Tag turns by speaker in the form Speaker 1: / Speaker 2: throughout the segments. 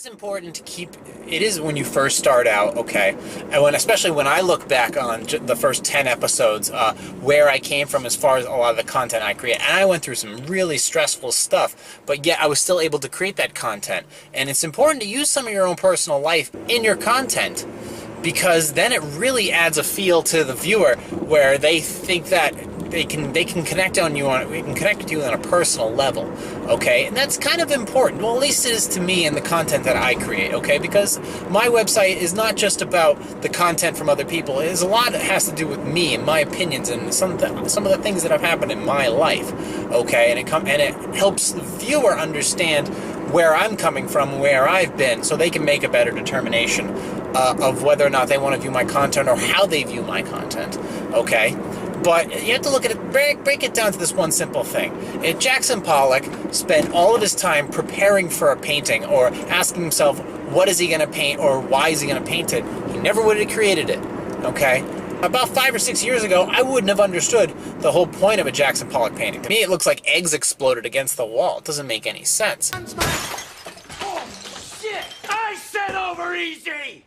Speaker 1: Important to keep. It is when you first start out, okay, and especially when I look back on the first 10 episodes, where I came from as far as a lot of the content I create, and I went through some really stressful stuff, but yet I was still able to create that content. And it's important to use some of your own personal life in your content, because then it really adds a feel to the viewer where they think that they can connect on you we can connect with you on a personal level, okay? And that's kind of important. Well, at least it is to me and the content that I create, okay? Because my website is not just about the content from other people. It is a lot that has to do with me and my opinions and some of the things that have happened in my life, okay? And it helps the viewer understand where I'm coming from, where I've been, so they can make a better determination of whether or not they want to view my content or how they view my content, okay? But you have to look at it, break it down to this one simple thing. If Jackson Pollock spent all of his time preparing for a painting or asking himself, what is he going to paint or why is he going to paint it, he never would have created it, okay? About 5 or 6 years ago, I wouldn't have understood the whole point of a Jackson Pollock painting. To me, it looks like eggs exploded against the wall. It doesn't make any sense.
Speaker 2: Oh, shit! I said over easy!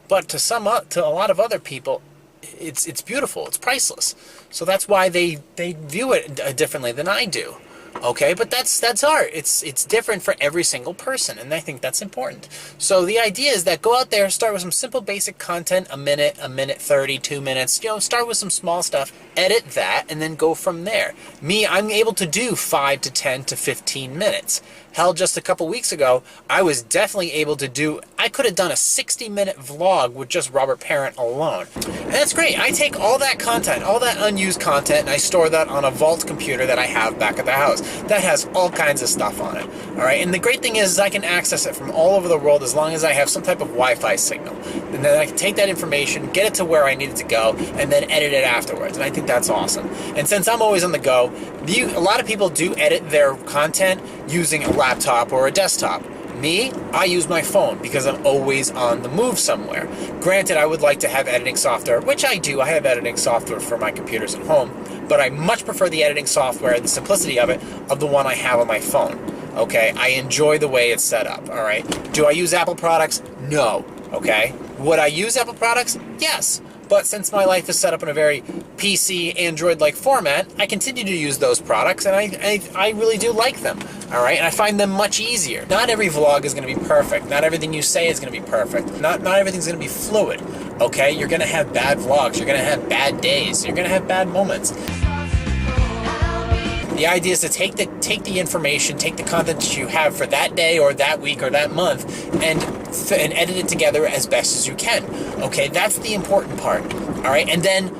Speaker 1: But to a lot of other people, it's beautiful. It's priceless. So that's why they view it differently than I do. Okay, but that's art. It's different for every single person, and I think that's important. So the idea is that go out there, start with some simple basic content, a minute 30, 2 minutes, start with some small stuff, edit that, and then go from there. Me, I'm able to do 5 to 10 to 15 minutes. Hell, just a couple weeks ago, I was definitely able to I could have done a 60-minute vlog with just Robert Parent alone. And that's great. I take all that content, all that unused content, and I store that on a Vault computer that I have back at the house. That has all kinds of stuff on it. All right, and the great thing is I can access it from all over the world as long as I have some type of Wi-Fi signal. And then I can take that information, get it to where I need it to go, and then edit it afterwards. And I think that's awesome. And since I'm always on the go, a lot of people do edit their content using a laptop or a desktop. Me, I use my phone because I'm always on the move somewhere. Granted, I would like to have editing software, which I do. I have editing software for my computers at home, but I much prefer the editing software and the simplicity of it of the one I have on my phone. Okay, I enjoy the way it's set up, all right? Do I use Apple products? No, okay? Would I use Apple products? Yes. But since my life is set up in a very PC, Android-like format, I continue to use those products, and I really do like them, all right? And I find them much easier. Not every vlog is going to be perfect. Not everything you say is going to be perfect. Not everything's going to be fluid, okay? You're going to have bad vlogs. You're going to have bad days. You're going to have bad moments. The idea is to take the information, take the content that you have for that day or that week or that month, and edit it together as best as you can. Okay, that's the important part. All right, and then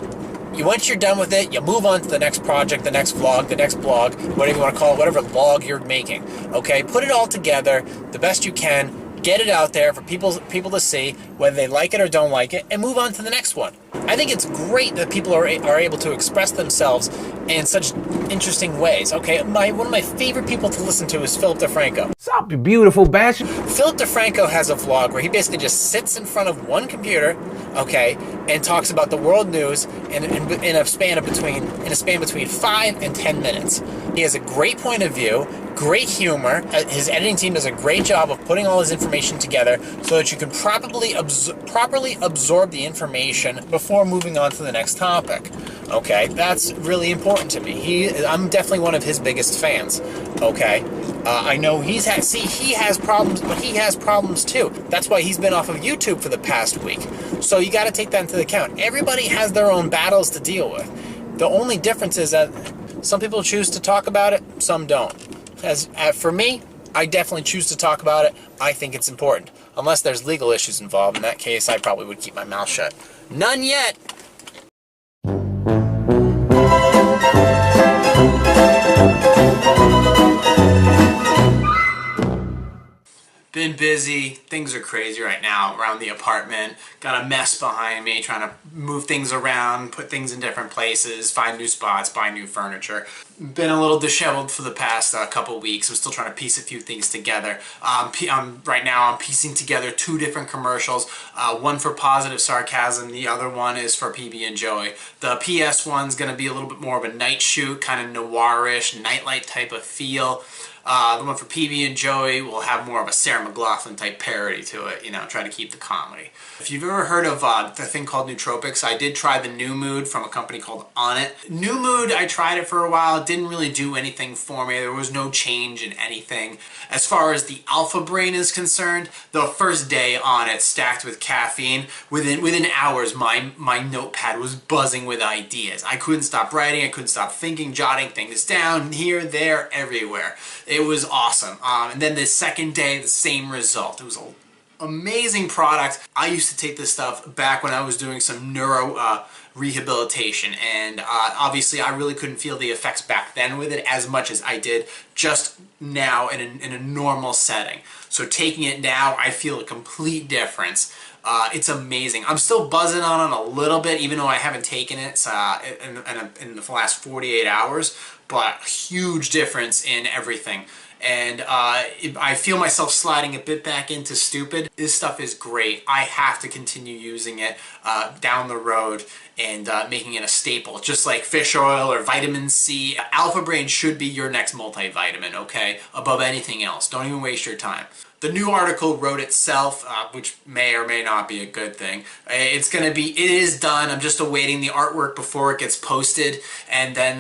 Speaker 1: once you're done with it, you move on to the next project, the next vlog, the next blog, whatever you want to call it, whatever log you're making. Okay, put it all together the best you can. Get it out there for people to see, whether they like it or don't like it, and move on to the next one. I think it's great that people are able to express themselves in such interesting ways. Okay, one of my favorite people to listen to is Philip DeFranco.
Speaker 3: What's up, you beautiful bastard?
Speaker 1: Philip DeFranco has a vlog where he basically just sits in front of one computer, okay, and talks about the world news in a span between 5 and 10 minutes. He has a great point of view, great humor. His editing team does a great job of putting all his information together so that you can properly absorb the information before moving on to the next topic. Okay, that's really important to me. I'm definitely one of his biggest fans. Okay, I know he has problems, but he has problems too. That's why he's been off of YouTube for the past week. So you got to take that into account. Everybody has their own battles to deal with. The only difference is that some people choose to talk about it, some don't. For me, I definitely choose to talk about it. I think it's important. Unless there's legal issues involved. In that case, I probably would keep my mouth shut. None yet! Been busy. Things are crazy right now around the apartment. Got a mess behind me, trying to move things around, put things in different places, find new spots, buy new furniture. Been a little disheveled for the past couple weeks. I'm still trying to piece a few things together. Right now I'm piecing together 2 different commercials. One for Positive Sarcasm, the other one is for PB and Joey. The PS one's going to be a little bit more of a night shoot, kind of noirish, nightlight type of feel. The one for PB and Joey will have more of a Sarah McLachlan type parody to it, you know, try to keep the comedy. If you've ever heard of the thing called nootropics, I did try the New Mood from a company called Onnit. New Mood, I tried it for a while. It didn't really do anything for me. There was no change in anything. As far as the Alpha Brain is concerned, the first day on it, stacked with caffeine, within hours, my notepad was buzzing with ideas. I couldn't stop writing. I couldn't stop thinking, jotting things down, here, there, everywhere. It was awesome. And then the second day, the same result. It was an amazing product. I used to take this stuff back when I was doing some neuro rehabilitation, and obviously I really couldn't feel the effects back then with it as much as I did just now in a normal setting. So taking it now, I feel a complete difference. It's amazing. I'm still buzzing on it a little bit, even though I haven't taken it in the last 48 hours, but huge difference in everything. And I feel myself sliding a bit back into stupid. This stuff is great. I have to continue using it down the road and making it a staple. Just like fish oil or vitamin C. Alpha Brain should be your next multivitamin, okay? Above anything else. Don't even waste your time. The new article wrote itself, which may or may not be a good thing. It is done. I'm just awaiting the artwork before it gets posted, and then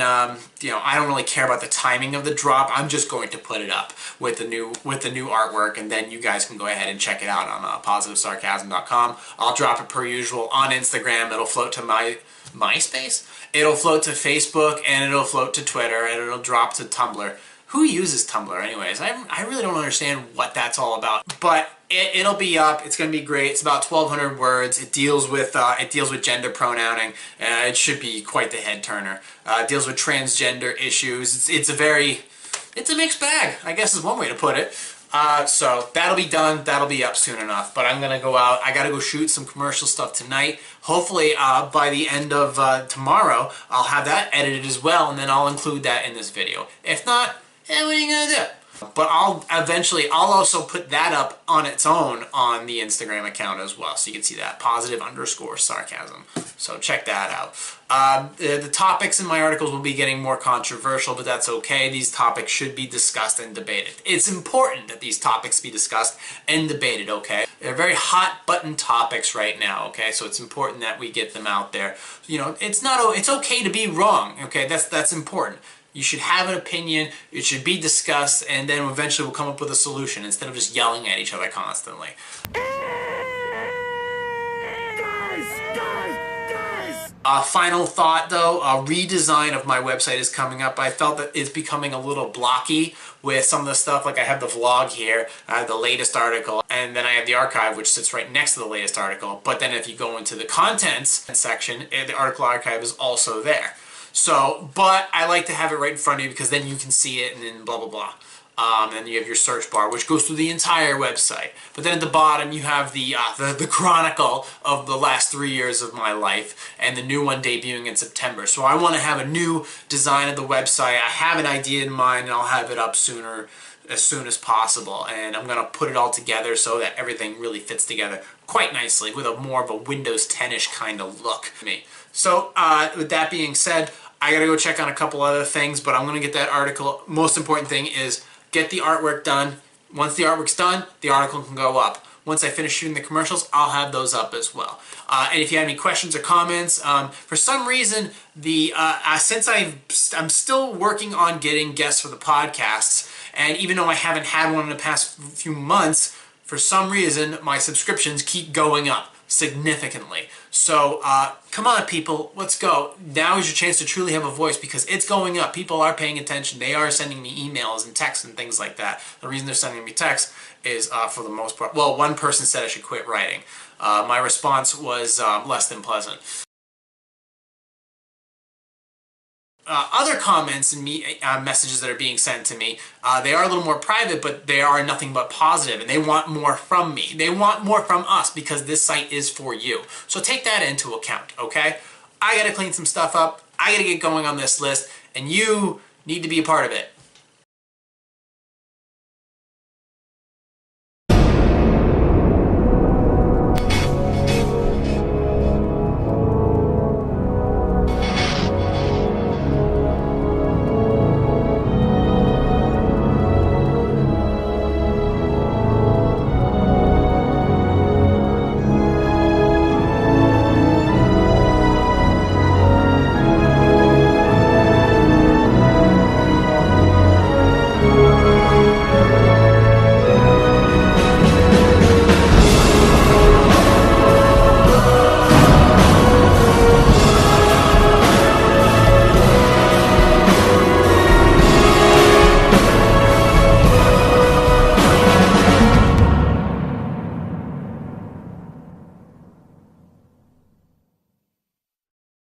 Speaker 1: you know, I don't really care about the timing of the drop. I'm just going to put it up with the new artwork, and then you guys can go ahead and check it out on positivesarcasm.com. I'll drop it per usual on Instagram. It'll float to my MySpace. It'll float to Facebook, and it'll float to Twitter, and it'll drop to Tumblr. Who uses Tumblr anyways? I really don't understand what that's all about. But it'll be up. It's going to be great. It's about 1,200 words. It deals with gender pronouncing. It should be quite the head turner. It deals with transgender issues. It's a mixed bag, I guess is one way to put it. So that'll be done. That'll be up soon enough. But I'm going to go out. I got to go shoot some commercial stuff tonight. Hopefully by the end of tomorrow, I'll have that edited as well, and then I'll include that in this video. If not, what are you going to do? But I'll also put that up on its own on the Instagram account as well, so you can see that, positive_sarcasm. So check that out. The topics in my articles will be getting more controversial, but that's okay. These topics should be discussed and debated. It's important that these topics be discussed and debated, okay? They're very hot button topics right now, okay? So it's important that we get them out there. You know, it's okay to be wrong, okay? That's important. You should have an opinion, it should be discussed, and then eventually we'll come up with a solution instead of just yelling at each other constantly. Final thought though, a redesign of my website is coming up. I felt that it's becoming a little blocky with some of the stuff, like I have the vlog here, I have the latest article, and then I have the archive which sits right next to the latest article. But then if you go into the contents section, the article archive is also there. So, but I like to have it right in front of you because then you can see it and then blah, blah, blah. And you have your search bar, which goes through the entire website. But then at the bottom, you have the chronicle of the last 3 years of my life, and the new one debuting in September. So I want to have a new design of the website. I have an idea in mind, and I'll have it up as soon as possible. And I'm going to put it all together so that everything really fits together quite nicely with a more of a Windows 10-ish kind of look to me. So with that being said, I gotta go check on a couple other things, but I'm gonna get that article. Most important thing is get the artwork done. Once the artwork's done, the article can go up. Once I finish shooting the commercials, I'll have those up as well. And if you have any questions or comments, for some reason, since I'm still working on getting guests for the podcasts, and even though I haven't had one in the past few months, for some reason, my subscriptions keep going up significantly. So come on people, let's go. Now is your chance to truly have a voice because it's going up. People are paying attention. They are sending me emails and texts and things like that. The reason they're sending me texts is for the most part, well, one person said I should quit writing. My response was less than pleasant. other comments and messages that are being sent to me, they are a little more private, but they are nothing but positive, and they want more from me. They want more from us because this site is for you. So take that into account, okay? I gotta clean some stuff up. I gotta get going on this list, and you need to be a part of it.